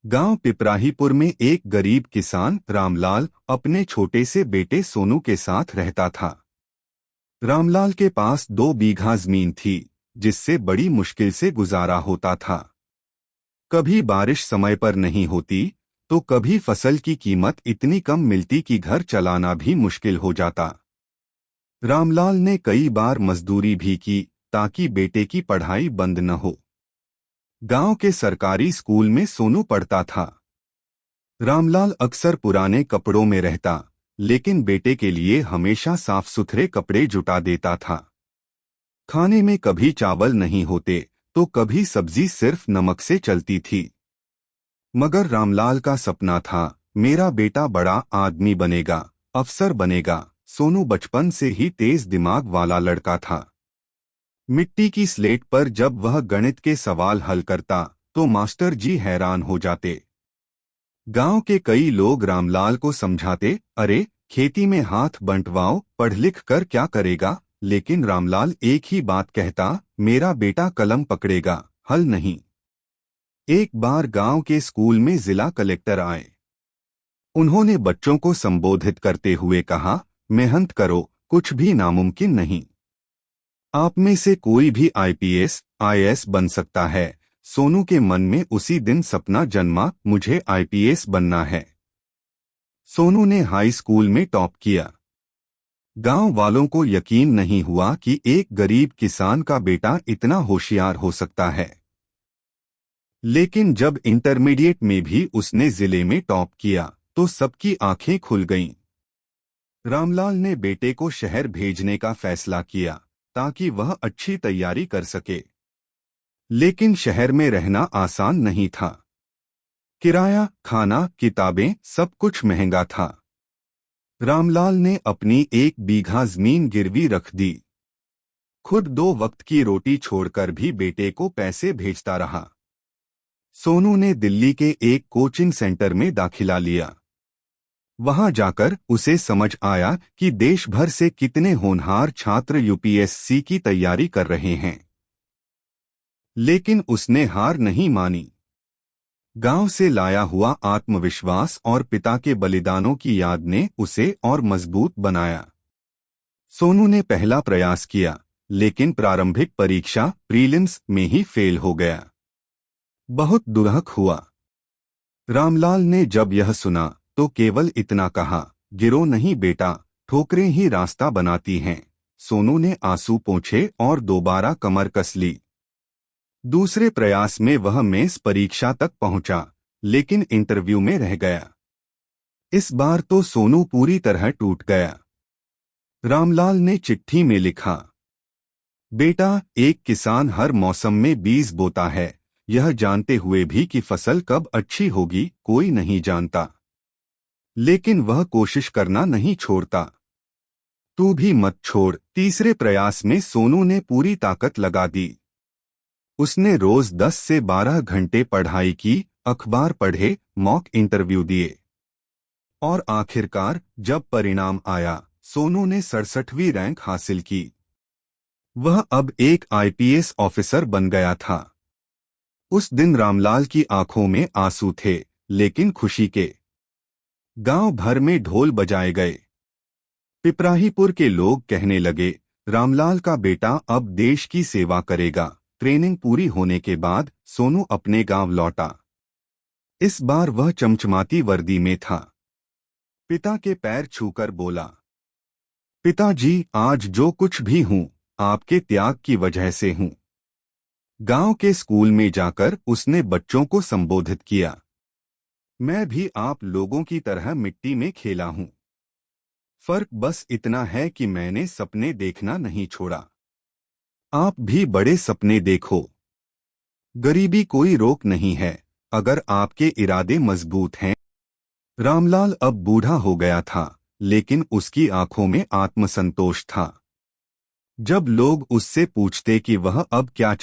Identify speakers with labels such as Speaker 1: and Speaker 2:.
Speaker 1: गांव पिपराहीपुर में एक गरीब किसान रामलाल अपने छोटे से बेटे सोनू के साथ रहता था। रामलाल के पास 2 बीघा जमीन थी, जिससे बड़ी मुश्किल से गुजारा होता था। कभी बारिश समय पर नहीं होती, तो कभी फसल की कीमत इतनी कम मिलती कि घर चलाना भी मुश्किल हो जाता। रामलाल ने कई बार मजदूरी भी की ताकि बेटे की पढ़ाई बंद न हो। गांव के सरकारी स्कूल में सोनू पढ़ता था। रामलाल अक्सर पुराने कपड़ों में रहता, लेकिन बेटे के लिए हमेशा साफ सुथरे कपड़े जुटा देता था। खाने में कभी चावल नहीं होते, तो कभी सब्जी सिर्फ नमक से चलती थी। मगर रामलाल का सपना था, मेरा बेटा बड़ा आदमी बनेगा, अफसर बनेगा। सोनू बचपन से ही तेज दिमाग वाला लड़का था। मिट्टी की स्लेट पर जब वह गणित के सवाल हल करता, तो मास्टर जी हैरान हो जाते। गांव के कई लोग रामलाल को समझाते, अरे खेती में हाथ बंटवाओ, पढ़ लिख कर क्या करेगा। लेकिन रामलाल एक ही बात कहता, मेरा बेटा कलम पकड़ेगा, हल नहीं। एक बार गांव के स्कूल में जिला कलेक्टर आए। उन्होंने बच्चों को संबोधित करते हुए कहा, मेहनत करो, कुछ भी नामुमकिन नहीं। आप में से कोई भी आईपीएस, आईएएस बन सकता है। सोनू के मन में उसी दिन सपना जन्मा, मुझे आईपीएस बनना है। सोनू ने हाई स्कूल में टॉप किया। गांव वालों को यकीन नहीं हुआ कि एक गरीब किसान का बेटा इतना होशियार हो सकता है। लेकिन जब इंटरमीडिएट में भी उसने जिले में टॉप किया, तो सबकी आंखें खुल गईं। रामलाल ने बेटे को शहर भेजने का फैसला किया, ताकि वह अच्छी तैयारी कर सके। लेकिन शहर में रहना आसान नहीं था। किराया, खाना, किताबें, सब कुछ महंगा था। रामलाल ने अपनी 1 बीघा जमीन गिरवी रख दी। खुद 2 वक्त की रोटी छोड़कर भी बेटे को पैसे भेजता रहा। सोनू ने दिल्ली के एक कोचिंग सेंटर में दाखिला लिया। वहां जाकर उसे समझ आया कि देश भर से कितने होनहार छात्र यूपीएससी की तैयारी कर रहे हैं। लेकिन उसने हार नहीं मानी। गांव से लाया हुआ आत्मविश्वास और पिता के बलिदानों की याद ने उसे और मजबूत बनाया। सोनू ने पहला प्रयास किया, लेकिन प्रारंभिक परीक्षा प्रीलिम्स में ही फेल हो गया। बहुत दुखद हुआ। रामलाल ने जब यह सुना, तो केवल इतना कहा, गिरो नहीं बेटा, ठोकरें ही रास्ता बनाती हैं। सोनू ने आंसू पोंछे और दोबारा कमर कस ली। दूसरे प्रयास में वह मेंस परीक्षा तक पहुंचा, लेकिन इंटरव्यू में रह गया। इस बार तो सोनू पूरी तरह टूट गया। रामलाल ने चिट्ठी में लिखा, बेटा, एक किसान हर मौसम में बीज बोता है, यह जानते हुए भी कि फसल कब अच्छी होगी कोई नहीं जानता। लेकिन वह कोशिश करना नहीं छोड़ता। तू भी मत छोड़। तीसरे प्रयास में सोनू ने पूरी ताकत लगा दी। उसने रोज 10 से 12 घंटे पढ़ाई की, अखबार पढ़े, मॉक इंटरव्यू दिए। और आखिरकार जब परिणाम आया, सोनू ने 67वीं रैंक हासिल की। वह अब एक आईपीएस ऑफिसर बन गया था। उस दिन रामलाल की आंखों में आंसू थे, लेकिन खुशी के। गांव भर में ढोल बजाए गए। पिपराहीपुर के लोग कहने लगे, रामलाल का बेटा अब देश की सेवा करेगा। ट्रेनिंग पूरी होने के बाद सोनू अपने गांव लौटा। इस बार वह चमचमाती वर्दी में था। पिता के पैर छूकर बोला, पिताजी, आज जो कुछ भी हूं, आपके त्याग की वजह से हूं। गांव के स्कूल में जाकर उसने बच्चों को संबोधित किया, मैं भी आप लोगों की तरह मिट्टी में खेला हूं। फर्क बस इतना है कि मैंने सपने देखना नहीं छोड़ा। आप भी बड़े सपने देखो। गरीबी कोई रोक नहीं है, अगर आपके इरादे मजबूत हैं। रामलाल अब बूढ़ा हो गया था, लेकिन उसकी आंखों में आत्मसंतोष था। जब लोग उससे पूछते कि वह अब क्या